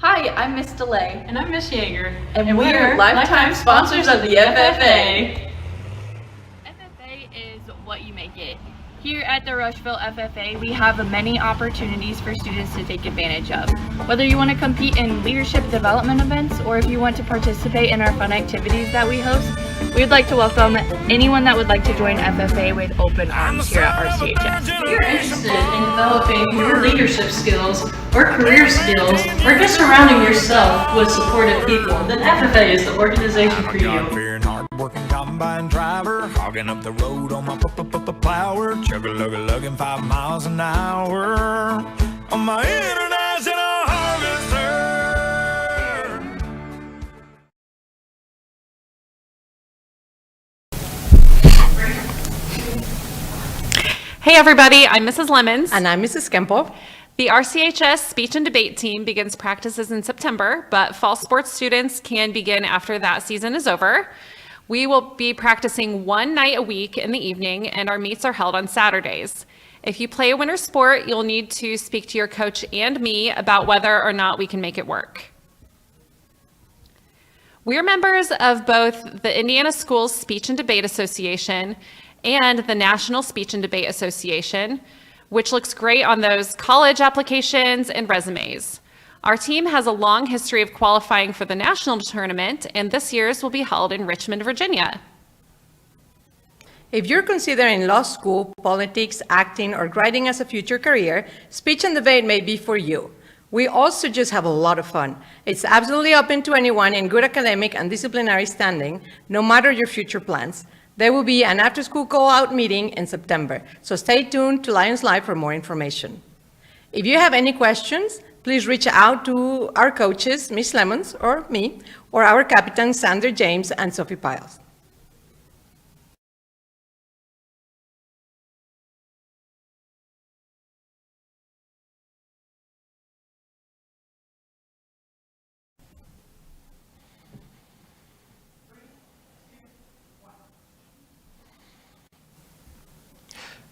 Hi, I'm Miss DeLay. And I'm Miss Yeager. And we're lifetime sponsors of the FFA. FFA is what you make it. Here at the Rushville FFA, we have many opportunities for students to take advantage of. Whether you want to compete in leadership development events or if you want to participate in our fun activities that we host, we'd like to welcome anyone that would like to join FFA with open arms here at RCHS. If you're interested in developing your leadership skills or career skills or just surrounding yourself with supportive people, then FFA is the organization for you. Working combine driver, hogging up the road on my plower, chug-a-lug-a-lugging 5 miles an hour on my international harvester. Hey everybody, I'm Mrs. Lemons. And I'm Mrs. Kempo. The RCHS speech and debate team begins practices in September, but fall sports students can begin after that season is over. We will be practicing 1 night a week in the evening, and our meets are held on Saturdays. If you play a winter sport, you'll need to speak to your coach and me about whether or not we can make it work. We're members of both the Indiana Schools Speech and Debate Association and the National Speech and Debate Association, which looks great on those college applications and resumes. Our team has a long history of qualifying for the national tournament, and this year's will be held in Richmond, Virginia. If you're considering law school, politics, acting, or writing as a future career, speech and debate may be for you. We also just have a lot of fun. It's absolutely open to anyone in good academic and disciplinary standing, no matter your future plans. There will be an after-school call-out meeting in September, so stay tuned to Lions Live for more information. If you have any questions, please reach out to our coaches, Ms. Lemons or me, or our captains, Sandra James and Sophie Piles.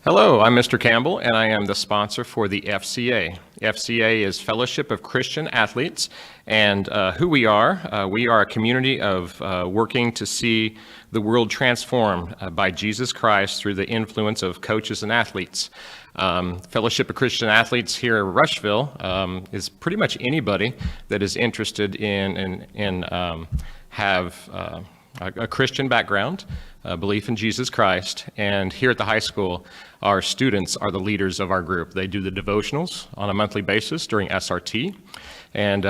Hello, I'm Mr. Campbell, and I am the sponsor for the FCA. FCA is Fellowship of Christian Athletes, and who we are a community of working to see the world transformed by Jesus Christ through the influence of coaches and athletes. Fellowship of Christian Athletes here at Rushville is pretty much anybody that is interested in have a Christian background, belief in Jesus Christ, and here at the high school, our students are the leaders of our group. They do the devotionals on a monthly basis during SRT, and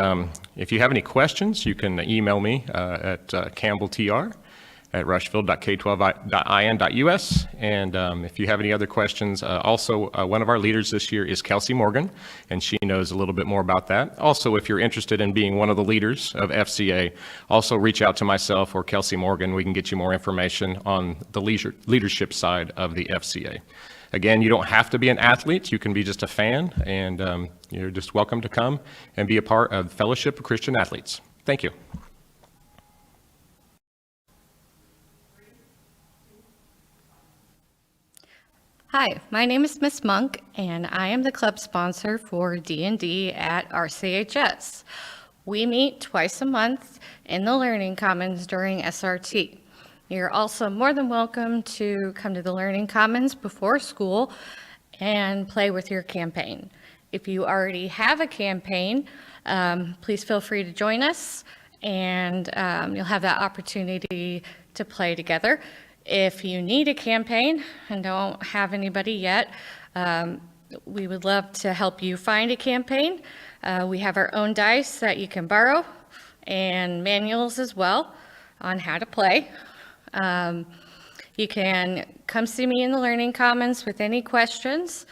if you have any questions, you can email me at campbelltr@rushville.k12in.us, and if you have any other questions, also one of our leaders this year is Kelsey Morgan, and she knows a little bit more about that. Also, if you're interested in being one of the leaders of FCA, also reach out to myself or Kelsey Morgan. We can get you more information on the leadership side of the FCA. Again, you don't have to be an athlete. You can be just a fan, and you're just welcome to come and be a part of the Fellowship of Christian Athletes. Thank you. Hi, my name is Miss Monk, and I am the club sponsor for D&D at RCHS. We meet twice a month in the Learning Commons during SRT. You're also more than welcome to come to the Learning Commons before school and play with your campaign. If you already have a campaign, please feel free to join us, and you'll have that opportunity to play together. If you need a campaign and don't have anybody yet, we would love to help you find a campaign. We have our own dice that you can borrow and manuals as well on how to play. You can come see me in the Learning Commons with any questions,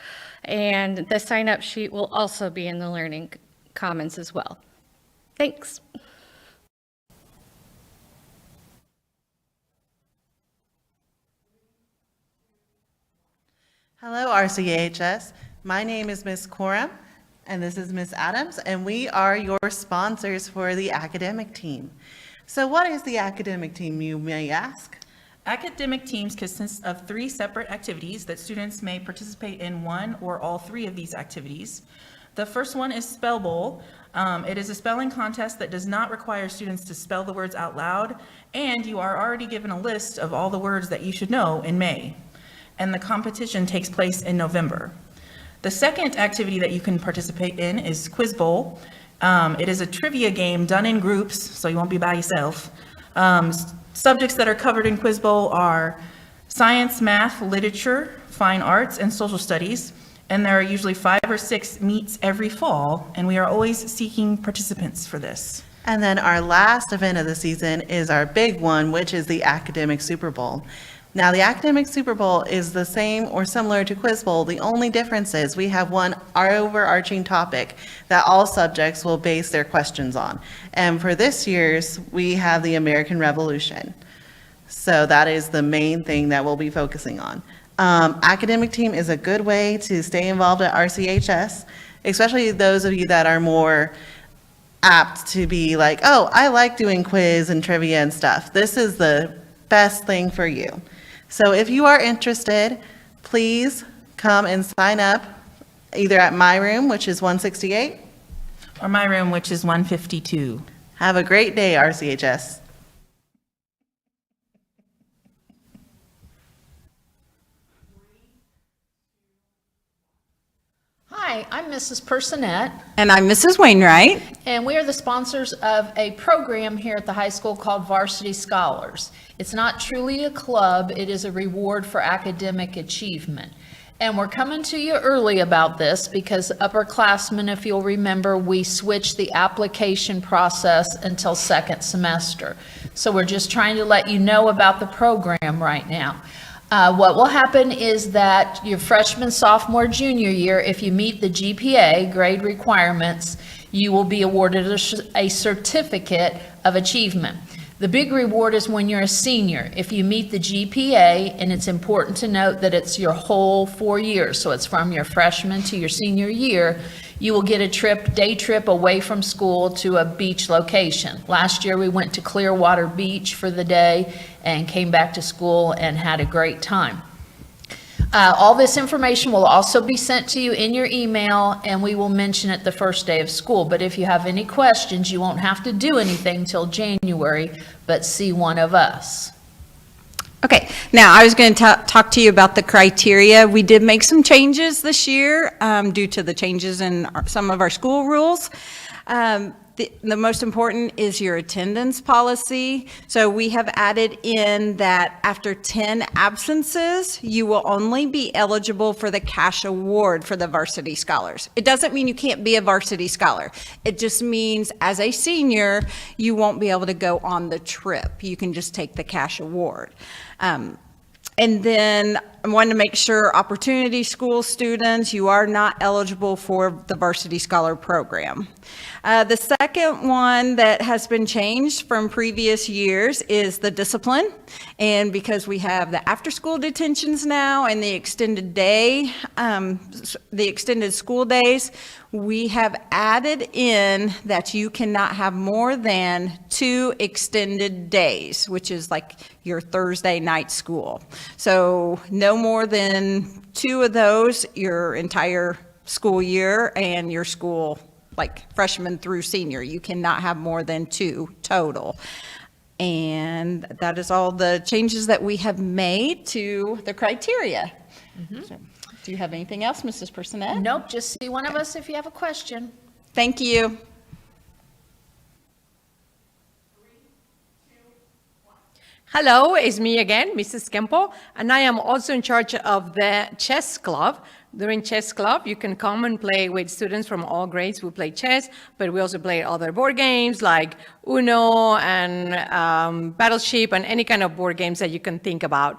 and the sign-up sheet will also be in the Learning Commons as well. Thanks. Hello, RCHS. My name is Ms. Coram, and this is Ms. Adams, and we are your sponsors for the academic team. So what is the academic team, you may ask? Academic teams consist of 3 separate activities that students may participate in one or all 3 of these activities. The first one is Spell Bowl. It is a spelling contest that does not require students to spell the words out loud, and you are already given a list of all the words that you should know in May. And the competition takes place in November. The second activity that you can participate in is Quiz Bowl. It is a trivia game done in groups, so you won't be by yourself. Subjects that are covered in Quiz Bowl are science, math, literature, fine arts, and social studies. And there are usually 5 or 6 meets every fall, and we are always seeking participants for this. And then our last event of the season is our big one, which is the Academic Super Bowl. Now, the Academic Super Bowl is the same or similar to Quiz Bowl. The only difference is we have one overarching topic that all subjects will base their questions on. And for this year's, we have the American Revolution. So that is the main thing that we'll be focusing on. Academic team is a good way to stay involved at RCHS, especially those of you that are more apt to be like, oh, I like doing quiz and trivia and stuff. This is the best thing for you. So if you are interested, please come and sign up either at my room, which is 168. Or my room, which is 152. Have a great day, RCHS. Hi, I'm Mrs. Personette, And I'm Mrs. Wainwright. and we are the sponsors of a program here at the high school called Varsity Scholars. It's not truly a club, it is a reward for academic achievement. And we're coming to you early about this because upperclassmen, if you'll remember, we switched the application process until second semester. So we're just trying to let you know about the program right now. What will happen is that your freshman, sophomore, junior year, if you meet the GPA grade requirements, you will be awarded a certificate of achievement. The big reward is when you're a senior. If you meet the GPA, and it's important to note that it's your whole 4 years, so it's from your freshman to your senior year, you will get a day trip away from school to a beach location. Last year we went to Clearwater Beach for the day and came back to school and had a great time. All this information will also be sent to you in your email, and we will mention it the first day of school. But if you have any questions, you won't have to do anything till January, but see one of us. Okay, now I was going to talk to you about the criteria. We did make some changes this year due to the changes in some of our school rules. The most important is your attendance policy. So we have added in that after 10 absences, you will only be eligible for the cash award for the varsity scholars. It doesn't mean you can't be a varsity scholar. It just means as a senior, you won't be able to go on the trip. You can just take the cash award. And then I wanted to make sure opportunity school students, you are not eligible for the varsity scholar program. The second one that has been changed from previous years is the discipline. And because we have the after-school detentions now and the extended day, the extended school days, we have added in that you cannot have more than 2 extended days, which is like your Thursday night school. So no more than 2 of those your entire school year, and your school like freshman through senior. You cannot have more than 2 total. And that is all the changes that we have made to the criteria. So, do you have anything else, Mrs. Personette? Nope, just see one of us if you have a question. Thank you. Hello, it's me again, Mrs. Kempo, and I am also in charge of the chess club. During chess club, you can come and play with students from all grades. We play chess, but we also play other board games like Uno and Battleship and any kind of board games that you can think about.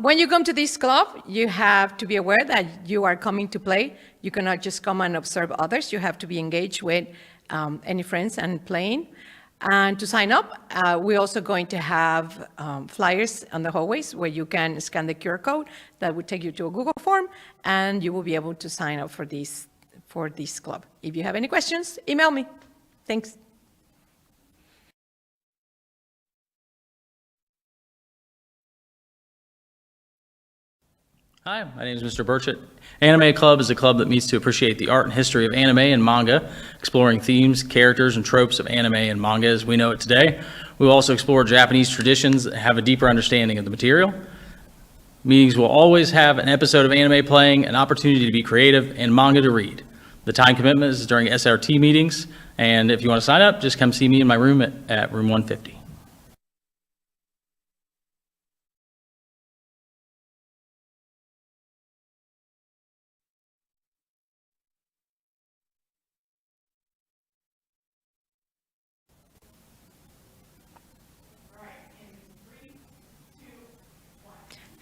When you come to this club, you have to be aware that you are coming to play. You cannot just come and observe others. You have to be engaged with any friends and playing. And to sign up, we're also going to have flyers on the hallways where you can scan the QR code that would take you to a Google form, and you will be able to sign up for this club. If you have any questions, email me. Thanks. Hi, my name is Mr. Burchett. Anime Club is a club that meets to appreciate the art and history of anime and manga, exploring themes, characters, and tropes of anime and manga as we know it today. We will also explore Japanese traditions and have a deeper understanding of the material. Meetings will always have an episode of anime playing, an opportunity to be creative, and manga to read. The time commitment is during SRT meetings, and if you want to sign up, just come see me in my room at room 150.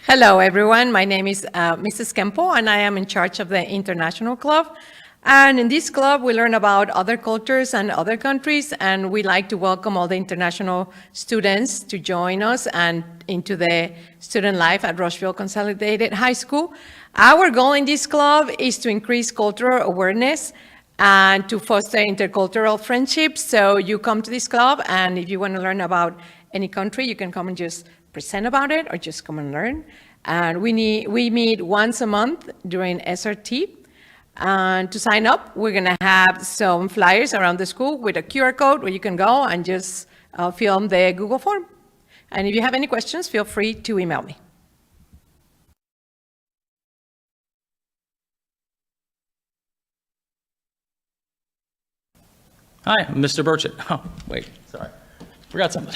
Hello, everyone. My name is Mrs. Kempo, and I am in charge of the International Club. And in this club, we learn about other cultures and other countries, and we like to welcome all the international students to join us and into the student life at Rushville Consolidated High School. Our goal in this club is to increase cultural awareness and to foster intercultural friendships. So you come to this club, and if you want to learn about any country, you can come and just present about it or just come and learn. And we meet once a month during SRT. And to sign up, we're going to have some flyers around the school with a QR code where you can go and just fill in the Google form. And if you have any questions, feel free to email me. Hi, I'm Mr. Burchett. Oh, wait, sorry. Forgot something.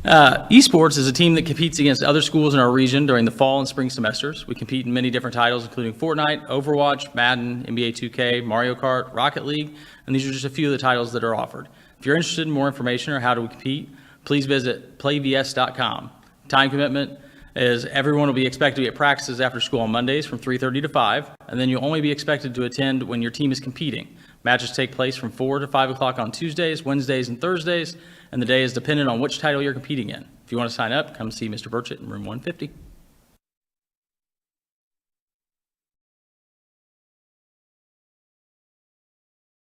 Esports is a team that competes against other schools in our region during the fall and spring semesters. We compete in many different titles, including Fortnite, Overwatch, Madden, NBA 2K, Mario Kart, Rocket League, and these are just a few of the titles that are offered. If you're interested in more information or how to compete, please visit playvs.com. Time commitment is everyone will be expected to be at practices after school on Mondays from 3:30 to 5, and then you'll only be expected to attend when your team is competing. Matches take place from 4 to 5 o'clock on Tuesdays, Wednesdays, and Thursdays, and the day is dependent on which title you're competing in. If you want to sign up, come see Mr. Burchett in room 150.